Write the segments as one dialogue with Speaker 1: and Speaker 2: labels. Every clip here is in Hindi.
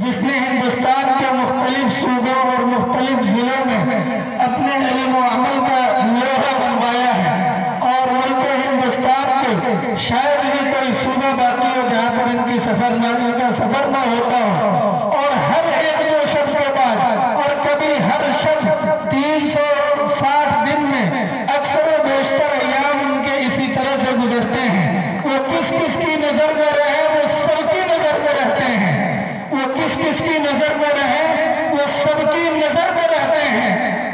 Speaker 1: जिसने हिंदुस्तान के मुख्तलिफ सूबों और मुख्तलिफ जिलों में अपने इल्म व अमल का लोहा बनवाया है, और मुल्क हिंदुस्तान के शायद ही कोई सूबा बाकी हो जहाँ पर इनका सफर ना होता हो। और हर एक दो शब के बाद और कभी हर शब 360 दिन में अक्सर व बेशतर अय्याम उनके इसी तरह से गुजरते हैं। वो किस किस की नजर में रहे वो सबकी नजर में रहते हैं। वो किस किस की नजर में रहे वो सबकी नजर में रहते हैं।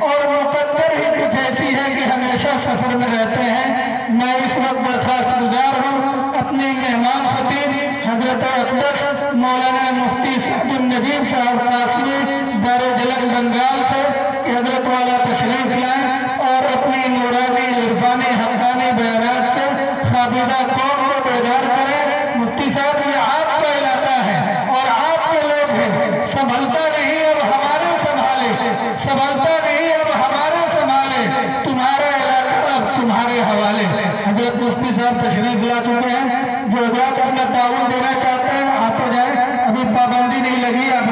Speaker 1: और मुकद्दर ही कुछ ऐसी है कि हमेशा सफर में रहते हैं। मैं इस वक्त दरखास्त गुजार हूँ अपने मेहमान खतीब हजरत अक़दस मौलाना मुफ्ती सअदुल नजीब साहब कासमी दारे जलन बंगाल से कि हजरत वाला तशरीफ लाएं और अपनी नूरानी इरफानी हक्कानी बयानात से खाबिदा कौम को बेदार करें। मुफ्ती साहब, ये आपका इलाका है और आपके लोग हैं। संभलता नहीं अब हमारे संभाले, संभलता नहीं अब हमारे संभाले, तुम्हारा इलाका अब तुम्हारे हवाले। हजरत मुफ्ती साहब तशरीफ ला चुके हैं। जो हजरत अपना ताउन देना चाहते हैं आते जाए, अभी पाबंदी नहीं लगी। आप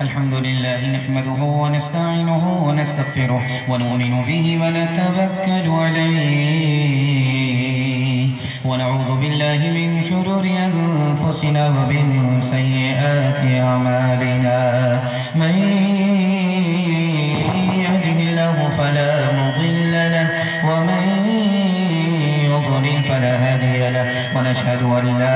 Speaker 2: अल्हम्दुलिल्लाह नहमदुहु व नस्तईनुहु व नस्तगफिरुहु व नु'मिनु बिही व नतवक्कलु अलैहि व नऊज़ु बिल्लाहि मिन शुरूरि अनफुसिना व मिन सय्यिआति अमालिना। मन यहदिहिल्लाहु फला मुदिल्ल लहु व मन युद्लिल फला हादिय लहु व नशहदु अन ला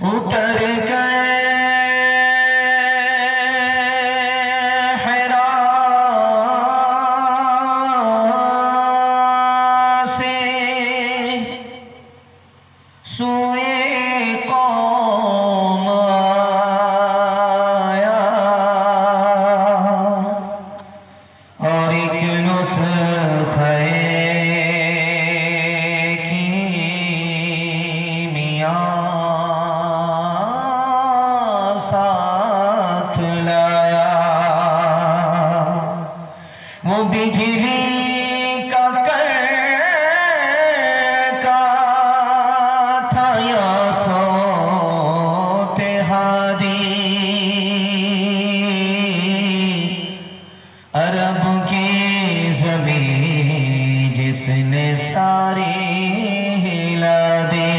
Speaker 2: उतर गए हिरा से सोए कौम आया और एक नुस्खे की मियां साथ लाया। वो बिजली का करका था या सोते हादी, अरब की ज़मीं जिसने सारी हिला दी।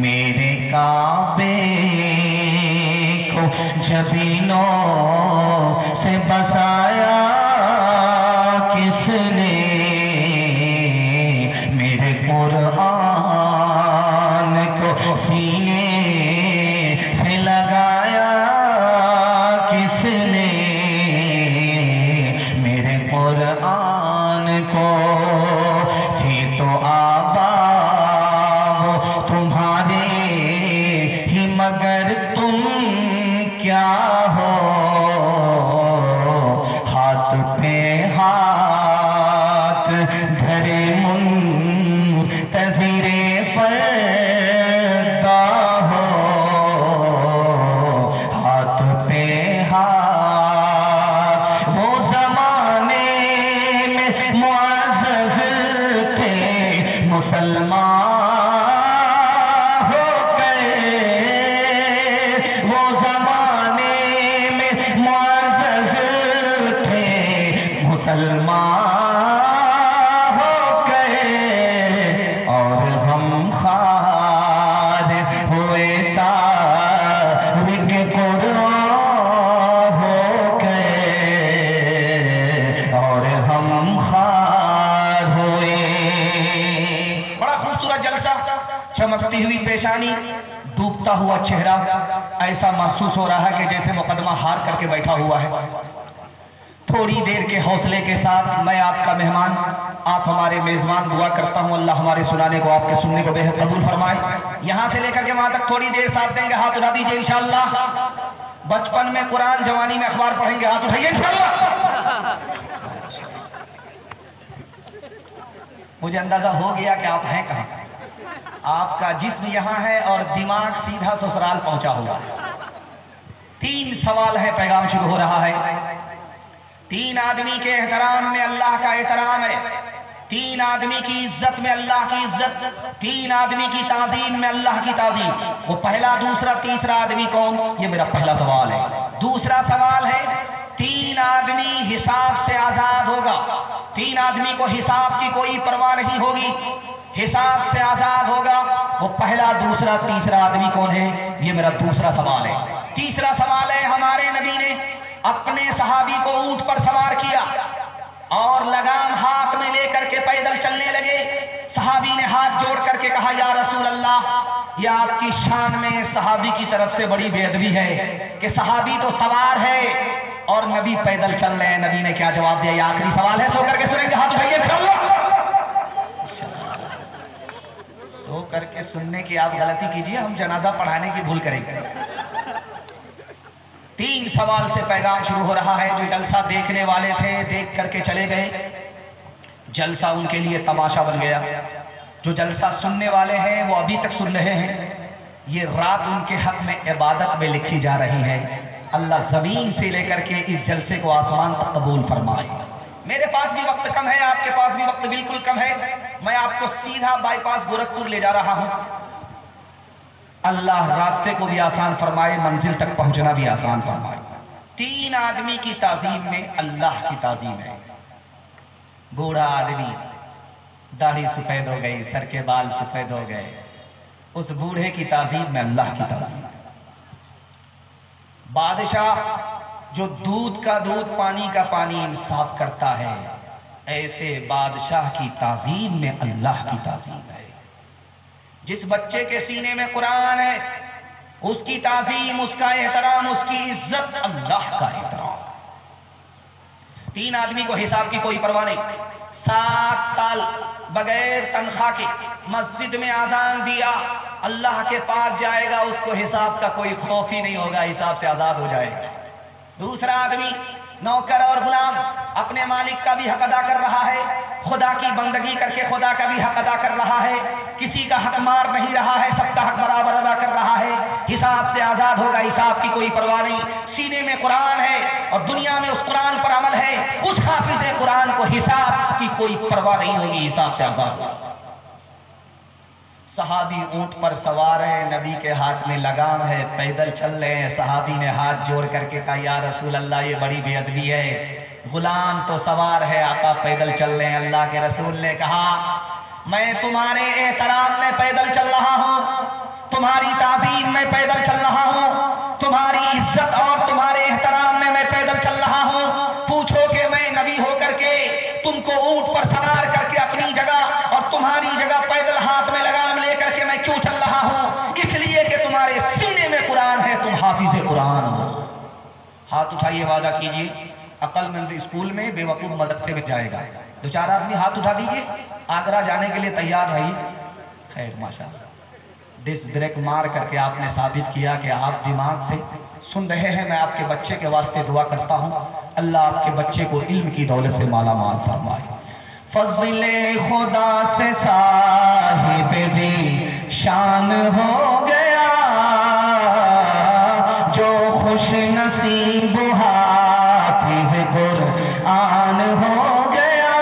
Speaker 2: मेरे काबे को जबीनों से बसाया किसने, मेरे कुरान को सीने से लगाया किसने, मेरे कुरान को थी तो आबाद तुम्हारे ही मगर तुम क्या हो, हाथ पे हाथ धरे मुंतज़िरे फरदा हो, हाथ पे मुसलमान हो गए और हम खार हुए तारिक कुरान हो गए और हम खार हुए। बड़ा खूबसूरत जलसा, चमकती हुई पेशानी, डूबता हुआ चेहरा, ऐसा महसूस हो रहा है कि जैसे मुकदमा हार करके बैठा हुआ है। थोड़ी देर के हौसले के साथ मैं आपका मेहमान, आप हमारे मेजबान, दुआ करता हूं अल्लाह हमारे सुनाने को, आपके सुनने को बेहद कबूल फरमाए। यहां से लेकर के वहां तक थोड़ी देर साथ देंगे, हाथ उठा दीजिए इंशाअल्लाह। बचपन में कुरान, जवानी में अखबार पढ़ेंगे, हाथ उठाइए इंशाअल्लाह। मुझे अंदाजा हो गया कि आप हैं कहां। आपका जिस्म यहां है और दिमाग सीधा ससुराल पहुंचा हुआ है। 3 सवाल है, पैगाम शुरू हो रहा है। 3 आदमी के एहतराम में अल्लाह का एहतराम है, 3 आदमी की इज्जत में अल्लाह की इज्जत, 3 आदमी की ताजीम में अल्लाह की ताजीम। वो पहला, दूसरा, तीसरा आदमी कौन? ये मेरा पहला सवाल है। दूसरा सवाल है, 3 आदमी हिसाब से आजाद होगा। 3 आदमी को हिसाब की कोई परवाह नहीं होगी, हिसाब से आजाद होगा। वो पहला, दूसरा, तीसरा आदमी कौन है? ये मेरा दूसरा सवाल है। तीसरा सवाल है, हमारे नबी ने अपने सहाबी को ऊंट पर सवार किया और लगाम हाथ में लेकर के पैदल चलने लगे। सहाबी ने हाथ जोड़ करके कहा, या रसूल अल्लाह, यह आपकी शान में सहाबी की तरफ से बड़ी बेअदबी है कि सहाबी तो सवार है और नबी पैदल चल रहे हैं। नबी ने क्या जवाब दिया? यह आखिरी सवाल है, सो करके सुनेंगे, हाथ उठाइए इंशाअल्लाह। सो करके सुनने की आप गलती कीजिए, हम जनाजा पढ़ाने की भूल करेंगे। 3 सवाल से पैगाम शुरू हो रहा है। जो जलसा देखने वाले थे देख करके चले गए, जलसा उनके लिए तमाशा बन गया। जो जलसा सुनने वाले हैं वो अभी तक सुन रहे हैं। ये रात उनके हक में इबादत में लिखी जा रही है। अल्लाह जमीन से लेकर के इस जलसे को आसमान तक कबूल फरमाए। मेरे पास भी वक्त कम है, आपके पास भी वक्त बिल्कुल कम है। मैं आपको सीधा बाईपास गोरखपुर ले जा रहा हूं। अल्लाह रास्ते को भी आसान फरमाए, मंजिल तक पहुंचना भी आसान फरमाए। 3 आदमी की ताजीम में अल्लाह की ताजीम है। बूढ़ा आदमी, दाढ़ी सफेद हो गई, सर के बाल सफेद हो गए, उस बूढ़े की ताजीम में अल्लाह की ताजीम है। बादशाह जो दूध का दूध, पानी का पानी इंसाफ करता है, ऐसे बादशाह की ताजीम में अल्लाह की ताजीम है। जिस बच्चे के सीने में कुरान है, उसकी ताजीम, उसका एहतराम, उसकी इज्जत, अल्लाह का एहतराम। 3 आदमी को हिसाब की कोई परवाह नहीं। 7 साल बगैर तनख्वाह के मस्जिद में आजान दिया, अल्लाह के पास जाएगा, उसको हिसाब का कोई खौफ ही नहीं होगा, हिसाब से आजाद हो जाएगा। दूसरा आदमी नौकर और गुलाम, अपने मालिक का भी हक अदा कर रहा है, खुदा की बंदगी करके खुदा का भी हक अदा कर रहा है, किसी का हक मार नहीं रहा है, सबका हक बराबर अदा कर रहा है, हिसाब से आजाद होगा, हिसाब की कोई परवाह नहीं। सीने में कुरान है और दुनिया में उस कुरान पर अमल है, उस हाफिज कुरान को हिसाब की कोई परवाह नहीं होगी, हिसाब से आजाद होगा। सहाबी ऊंट पर सवार है, नबी के हाथ में लगाम है, पैदल चल रहे हैं। सहाबी ने हाथ जोड़ करके कहा, या रसूल अल्लाह, ये बड़ी बेअदबी है। गुलाम तो सवार है, आका पैदल चल रहे हैं। अल्लाह के रसूल ने कहा, मैं तुम्हारे एहतराम में पैदल चल रहा हूं, तुम्हारी ताजीम में पैदल चल रहा हूं, तुम्हारी इज्जत और तुम्हारे एहतराम में मैं पैदल चल रहा हूं। पूछो कि मैं नबी होकर के तुमको ऊंट पर सवार करके अपनी जगह और तुम्हारी जगह पैदल हाथ में लगाम लेकर के मैं क्यों चल रहा हूं? इसलिए कि तुम्हारे सीने में कुरान है, तुम हाफिज कुरान हो। हाथ उठाइए, वादा कीजिए, अक्लमंद स्कूल में, बेवकूफ मदरसे में जाएगा। 2-4 आदमी हाथ उठा दीजिए, आगरा जाने के लिए तैयार रहिए। खैर माशाअल्लाह, डिस्क ब्रेक मार करके आपने साबित किया कि आप दिमाग से सुन रहे हैं। मैं आपके बच्चे के वास्ते दुआ करता हूं, अल्लाह आपके बच्चे को इल्म की दौलत से माला माल फरमाए। फज़ले खुदा से साहिब-ए शान हो गया, जो खुश नसीब हाफिज कुरान हो गया,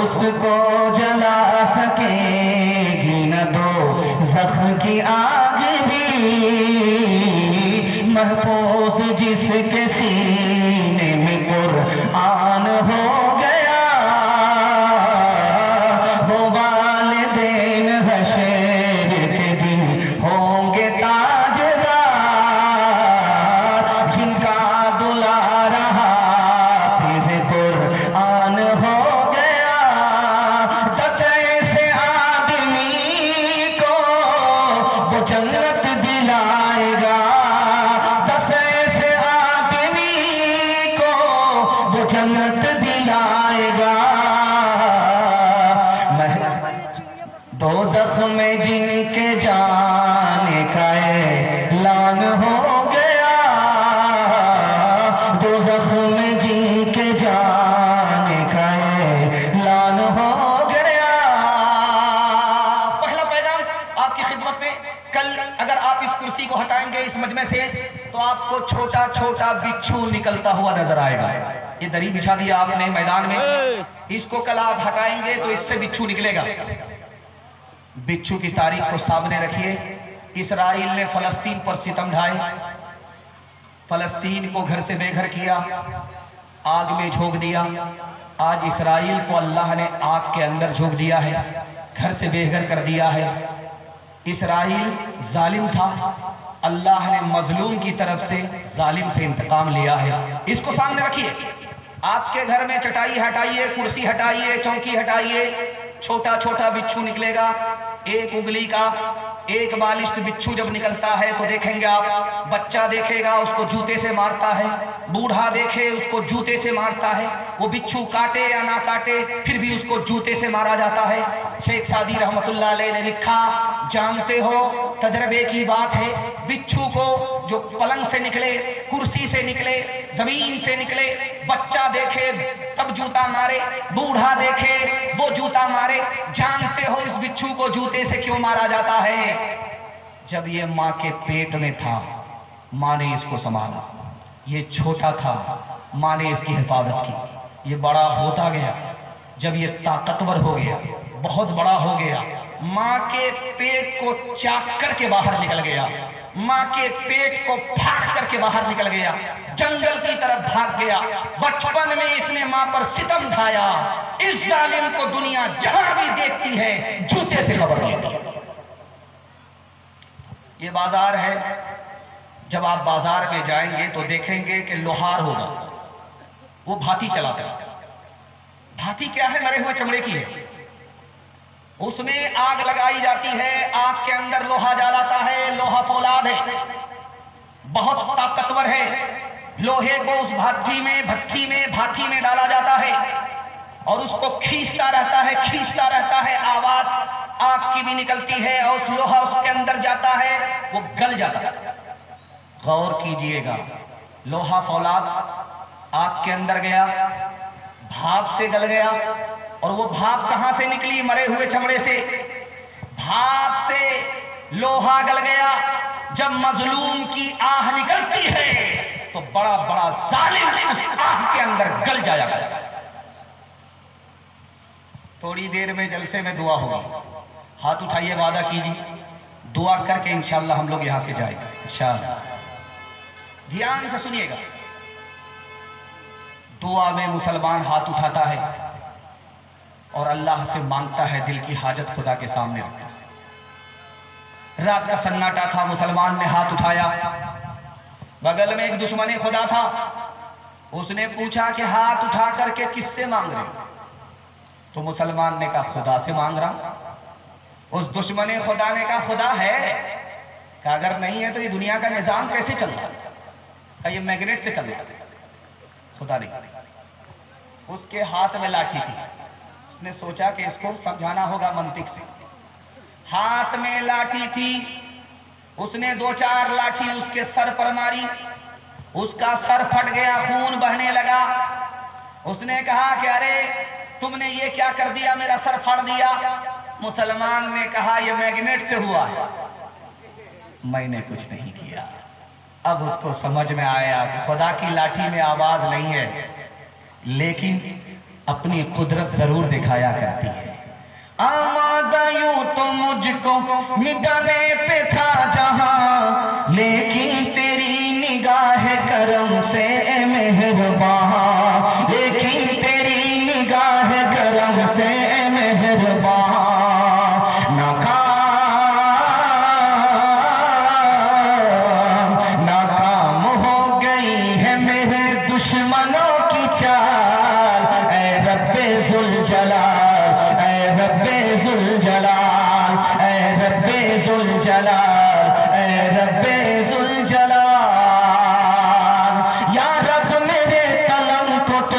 Speaker 2: उसको जला सकेगी न दो ज़ख़ की आग भी, महफूज जिसके सीने में कुरान कुरआन हो गया, वो वालिदैन हशर के दिन होंगे ताजदार, जिनका दुलारा हाफिज कुरआन हो गया। 10 ऐसे आदमी को वो जन्नत दिलाएगा, 10 ऐसे आदमी को वो जन्नत दिलाएगा। दोज़ख में जिनके जाने का ऐलान हो गया, दोज़ख में जिनके जाने का ऐलान हो गया। पहला पैगाम आपकी खिदमत में, कल अगर आप इस कुर्सी को हटाएंगे इस मजमे से तो आपको छोटा छोटा बिच्छू निकलता हुआ नजर आएगा। ये दरी बिछा दिया आपने मैदान में, इसको कल आप हटाएंगे तो इससे बिच्छू निकलेगा। बिच्छू की तारीख को सामने रखिए। इसराइल ने फलस्तीन पर सितम ढाए, फलस्तीन को घर से बेघर किया, आग में झोंक दिया। आज इसराइल को अल्लाह ने आग के अंदर झोंक दिया है, घर से बेघर कर दिया है। इसराइल जालिम था, अल्लाह ने मजलूम की तरफ से जालिम से इंतकाम लिया है। इसको सामने रखिए। आपके घर में चटाई हटाइए, कुर्सी हटाइए, चौकी हटाइए, छोटा छोटा बिच्छू निकलेगा। एक उंगली का एक बालिश्त बिच्छू जब निकलता है तो देखेंगे आप, बच्चा देखेगा उसको जूते से मारता है, बूढ़ा देखे उसको जूते से मारता है। वो बिच्छू काटे या ना काटे फिर भी उसको जूते से मारा जाता है। शेख सादी रहमतुल्लाह अलैह ने लिखा, जानते हो तजर्बे की बात है, बिच्छू को जो पलंग से निकले, कुर्सी से निकले, जमीन से निकले, बच्चा देखे तब जूता मारे, बूढ़ा देखे वो जूता मारे। जानते हो इस बिच्छू को जूते से क्यों मारा जाता है? जब ये माँ के पेट में था, माँ ने इसको संभाला। ये छोटा था, माँ ने इसकी हिफाजत की। ये बड़ा होता गया, जब ये ताकतवर हो गया, बहुत बड़ा हो गया, माँ के पेट को चाक करके बाहर निकल गया, माँ के पेट को फाड़ करके बाहर निकल गया, जंगल की तरफ भाग गया। बचपन में इसने माँ पर सितम ढाया। इस जालिम को दुनिया जहां भी देखती है जूते से खबर लेती है। ये बाजार है, जब आप बाजार में जाएंगे तो देखेंगे कि लोहार होगा, वो भाती चलाता है। भाती क्या है? मरे हुए चमड़े की है, उसमें आग लगाई जाती है, आग के अंदर लोहा जलाता है। लोहा फौलाद है, बहुत ताकतवर है। लोहे को उस भाती में डाला जाता है और उसको खींचता रहता है, खींचता रहता है, आवाज आग की भी निकलती है और उस लोहा उसके अंदर जाता है, वो गल जाता है। गौर कीजिएगा, लोहा फौलाद आग के अंदर गया, भाप से गल गया। और वो भाप कहां से निकली? मरे हुए चमड़े से। भाप से लोहा गल गया। जब मजलूम की आह निकलती है तो बड़ा बड़ा जालिम उस आह के अंदर गल जाया करता है। थोड़ी देर में जलसे में दुआ होगी, हाथ उठाइए, वादा कीजिए, दुआ करके इंशाअल्लाह हम लोग यहां से जाएंगे इंशाअल्लाह। ध्यान से सुनिएगा। दुआ में मुसलमान हाथ उठाता है और अल्लाह से मांगता है, दिल की हाजत खुदा के सामने रखता है। रात का सन्नाटा था, मुसलमान ने हाथ उठाया। बगल में एक दुश्मन खुदा था, उसने पूछा कि हाथ उठा करके किससे मांग रहे? तो मुसलमान ने कहा खुदा से मांग रहा। उस दुश्मन खुदा ने कहा खुदा है? कि अगर नहीं है तो ये दुनिया का निजाम कैसे चल रहा है? ये मैग्नेट से चल रहा है। खुदा नहीं। उसके हाथ में लाठी थी, उसने सोचा कि इसको समझाना होगा मंतिक से। हाथ में लाठी थी, उसने 2-4 लाठी उसके सर पर मारी, उसका सर फट गया, खून बहने लगा। उसने कहा कि अरे तुमने ये क्या कर दिया, मेरा सर फाड़ दिया। मुसलमान ने कहा ये मैग्नेट से हुआ है, मैंने कुछ नहीं किया। अब उसको समझ में आया कि खुदा की लाठी में आवाज नहीं है, लेकिन अपनी कुदरत जरूर दिखाया करती है। आमादा यूं तो मुझको मिटाने पे था जहां, लेकिन तेरी निगाह करम से मेहरबान,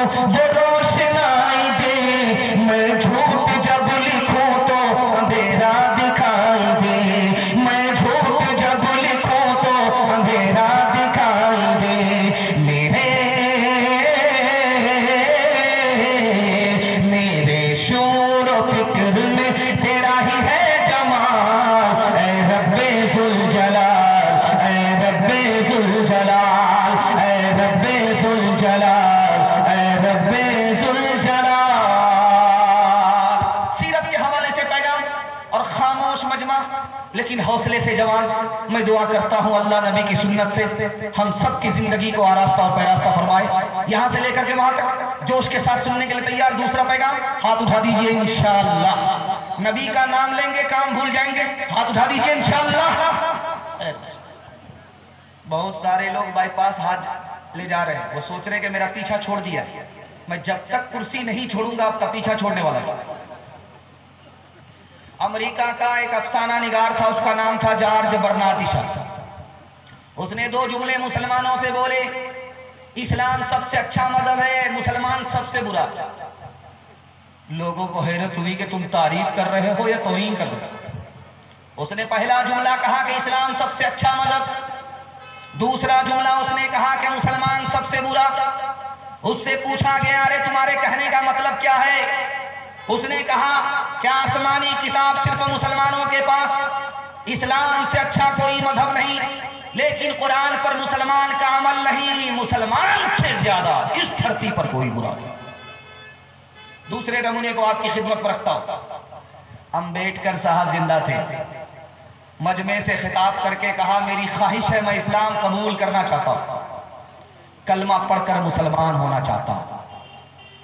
Speaker 2: वो रोशनाई दे, मैं झूठ जब लिखूं तो अंधेरा दिखाई दे, मैं झूठ जब लिखूं तो अंधेरा दिखाई दे। मेरे शूर और फिक्र में तेरा ही है जमाल, ऐ रब्बे जुल जलाल, ऐ रब्बे जुल जलाल, ऐ रब्बे जुल जलाल, ऐ रब्बे जुल जलाल। सीरत के हवाले से पैगाम और खामोश मजमा लेकिन हौसले से जवान। मैं दुआ करता हूं अल्लाह नबी की सुन्नत से हम सब की जिंदगी को आरास्ता और पैरास्ता फरमाए। यहां से लेकर के वहां तक जोश के साथ सुनने के लिए तैयार। दूसरा पैगाम, हाथ उठा दीजिए इंशाअल्लाह। नबी का नाम लेंगे काम भूल जाएंगे, हाथ उठा दीजिए इंशाअल्लाह। बहुत सारे लोग बाईपास हाथ ले जा रहे हैं, वो सोच रहे हैं कि मेरा पीछा छोड़ दिया। मैं जब तक कुर्सी नहीं छोड़ूंगा आपका पीछा छोड़ने वाला नहीं। अमेरिका का एक अफसाना निगार था, उसका नाम था जॉर्ज बर्नार्ड शॉ। उसने दो जुमले मुसलमानों से बोले, इस्लाम सबसे अच्छा मजहब है, मुसलमान सबसे बुरा। लोगों को हैरत हुई कि तुम तारीफ कर रहे हो या तौहीन कर रहे हो। उसने पहला जुमला कहा कि इस्लाम सबसे अच्छा मजहब, दूसरा जुमला उसने कहा कि मुसलमान सबसे बुरा। उससे पूछा गया, अरे तुम्हारे कहने का मतलब क्या है? उसने कहा, क्या आसमानी किताब सिर्फ मुसलमानों के पास? इस्लाम से अच्छा कोई मजहब नहीं, लेकिन कुरान पर मुसलमान का अमल नहीं, मुसलमान से ज्यादा इस धरती पर कोई बुरा नहीं। दूसरे नमूने को आपकी खिदमत पर रखता हूं। अम्बेडकर साहब जिंदा थे, मजमे से खिताब करके कहा, मेरी ख्वाहिश है मैं इस्लाम कबूल करना चाहता हूं, कलमा पढ़कर मुसलमान होना चाहता हूं।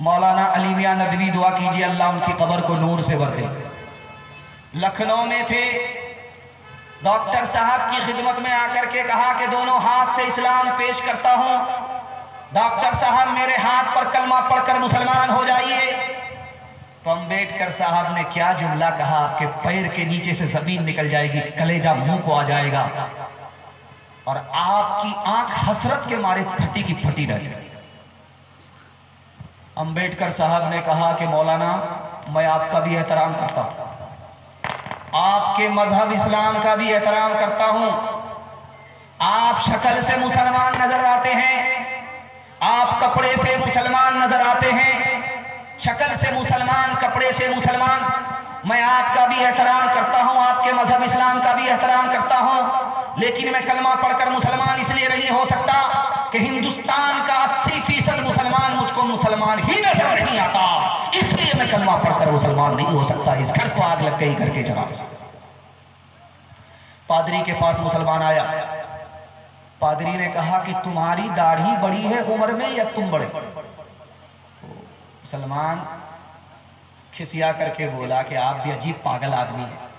Speaker 2: मौलाना अली मियां नदवी दुआ कीजिए अल्लाह उनकी कब्र को नूर से भर दे। लखनऊ में थे, डॉक्टर साहब की खिदमत में आकर के कहा कि दोनों हाथ से इस्लाम पेश करता हूं, डॉक्टर साहब मेरे हाथ पर कलमा पढ़कर मुसलमान हो जाइए। तो अम्बेडकर साहब ने क्या जुमला कहा, आपके पैर के नीचे से जमीन निकल जाएगी, कलेजा मुंह को आ जाएगा और आपकी आंख हसरत के मारे फटी की फटी रह जाएगी। अम्बेडकर साहब ने कहा कि मौलाना मैं आपका भी एहतराम करता हूं, आपके मजहब इस्लाम का भी एहतराम करता हूं। आप शक्ल से मुसलमान नजर आते हैं, आप कपड़े से मुसलमान नजर आते हैं, शक्ल से मुसलमान, कपड़े से मुसलमान। मैं आपका भी एहतराम करता हूं, आपके मजहब इस्लाम का भी एहतराम करता हूं, लेकिन मैं कलमा पढ़कर मुसलमान इसलिए नहीं हो सकता कि हिंदुस्तान का 80% मुसलमान मुझको मुसलमान ही नजर नहीं आता, इसलिए मैं कलमा पढ़कर मुसलमान नहीं हो सकता। इस घर को आग लग गई करके चला। पादरी के पास मुसलमान आया, पादरी ने कहा कि तुम्हारी दाढ़ी बड़ी है उम्र में या तुम बड़े? मुसलमान खिसिया करके बोला कि आप भी अजीब पागल आदमी हैं,